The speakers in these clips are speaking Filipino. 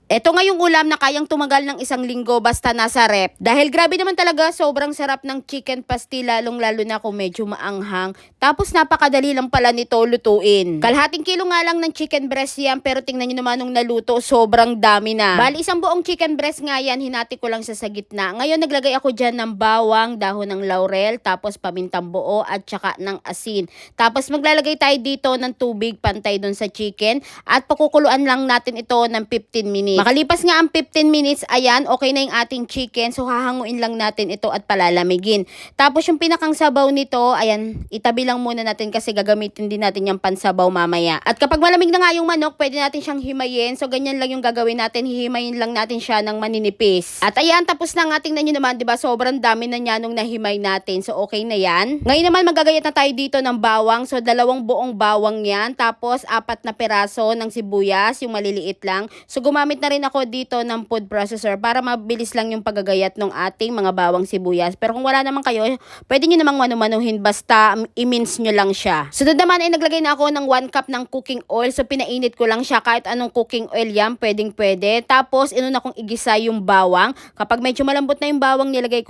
Ito nga yung ulam na kayang tumagal ng 1 linggo basta nasa rep. Dahil grabe naman talaga, sobrang sarap ng chicken pastil, lalong-lalo na kung medyo maanghang. Tapos napakadali lang pala nito lutuin. Kalahating kilo nga lang ng chicken breast yan, pero tingnan nyo naman nung naluto, sobrang dami na. Bali, isang buong chicken breast nga yan, hinati ko lang sa gitna. Ngayon, naglagay ako dyan ng bawang, dahon ng laurel, tapos pamintang buo, at saka ng asin. Tapos maglalagay tayo dito ng tubig pantay dun sa chicken, at pakukuluan lang natin ito ng 15 minutes. Makalipas nga ang 15 minutes, ayan, okay na yung ating chicken. So, hahanguin lang natin ito at palalamigin. Tapos, yung pinakang sabaw nito, ayan, itabi lang muna natin kasi gagamitin din natin yung pansabaw mamaya. At kapag malamig na nga yung manok, pwede natin siyang himayin. So, ganyan lang yung gagawin natin. Hihimayin lang natin siya ng maninipis. At ayan, tapos na nga, tingnan nyo naman, diba? Sobrang dami na niya nung nahimay natin. So, okay na yan. Ngayon naman, magagayat na tayo dito ng bawang. So, 2 buong bawang yan. Tapos, 4 na peraso ng sibuyas, yung maliliit lang. So, gumamit na rin ako dito ng food processor para mabilis lang yung paggagayat ng ating mga bawang sibuyas. Pero kung wala naman kayo, pwede nyo namang manu-manuhin basta i-mince nyo lang siya. Sunod naman ay naglagay na ako ng 1 cup ng cooking oil. So pinainit ko lang siya, kahit anong cooking oil yan, pwedeng pwede. Tapos inuna kong igisa yung bawang. Kapag medyo malambot na yung bawang, nilagay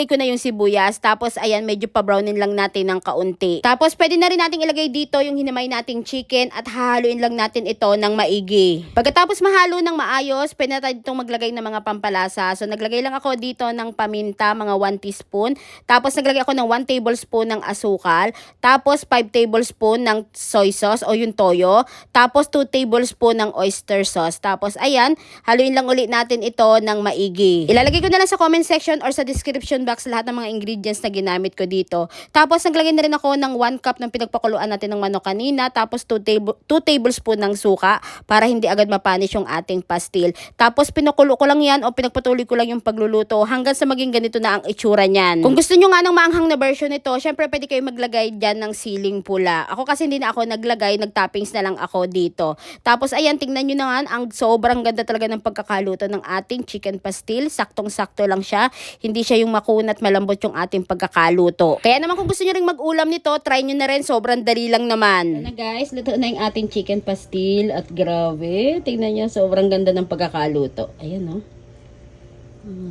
ko na yung sibuyas. Tapos ayan, medyo pa-brownin lang natin ng kaunti. Tapos pwede na rin nating ilagay dito yung hinamay nating chicken at hahaluin lang natin ito ng maigi. Pagkatapos mahalo ng maayos, pwede na tayo ditong maglagay ng mga pampalasa. So, naglagay lang ako dito ng paminta, mga 1 teaspoon. Tapos, naglagay ako ng 1 tablespoon ng asukal. Tapos, 5 tablespoon ng soy sauce o yung toyo. Tapos, 2 tablespoon ng oyster sauce. Tapos, ayan, haluin lang ulit natin ito ng maigi. Ilalagay ko na lang sa comment section or sa description box lahat ng mga ingredients na ginamit ko dito. Tapos, naglagay na rin ako ng 1 cup ng pinagpakuluan natin ng manok kanina. Tapos, 2 tablespoon ng suka para hindi agad mapanis yung ating pastil. Tapos pinukulo ko lang yan o pinagpatuloy ko lang yung pagluluto hanggang sa maging ganito na ang itsura niyan. Kung gusto nyo nga ng maanghang na version nito, syempre pwede kayo maglagay dyan ng siling pula. Ako kasi hindi na ako naglagay, nagtoppings na lang ako dito. Tapos ayan, tingnan nyo naman, ang sobrang ganda talaga ng pagkakaluto ng ating chicken pastil. Saktong-sakto lang siya. Hindi siya yung makunat, malambot yung ating pagkakaluto. Kaya naman kung gusto nyo ring mag-ulam nito, try nyo na rin, sobrang dali lang naman. Ayan na guys, luto na yung ating chicken pastil at grabe, tingnan nyo, sobrang ganda ng pagkakaluto. Ayan, no?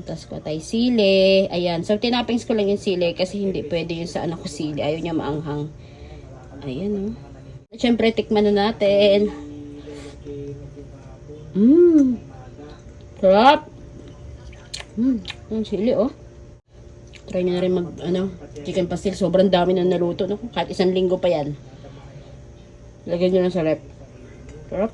Tapos ko tayo sili. Ayan. So, tinapings ko lang yung sili kasi hindi pwede yung sa anak ko sili. Ayaw niya maanghang. Ayan, no? At syempre, tikman na natin. Sarap. Yung sili, oh. Try nyo na rin chicken pastil. Sobrang dami na naluto. No? Kahit 1 linggo pa yan. Lagyan nyo na sa rep. Sarap.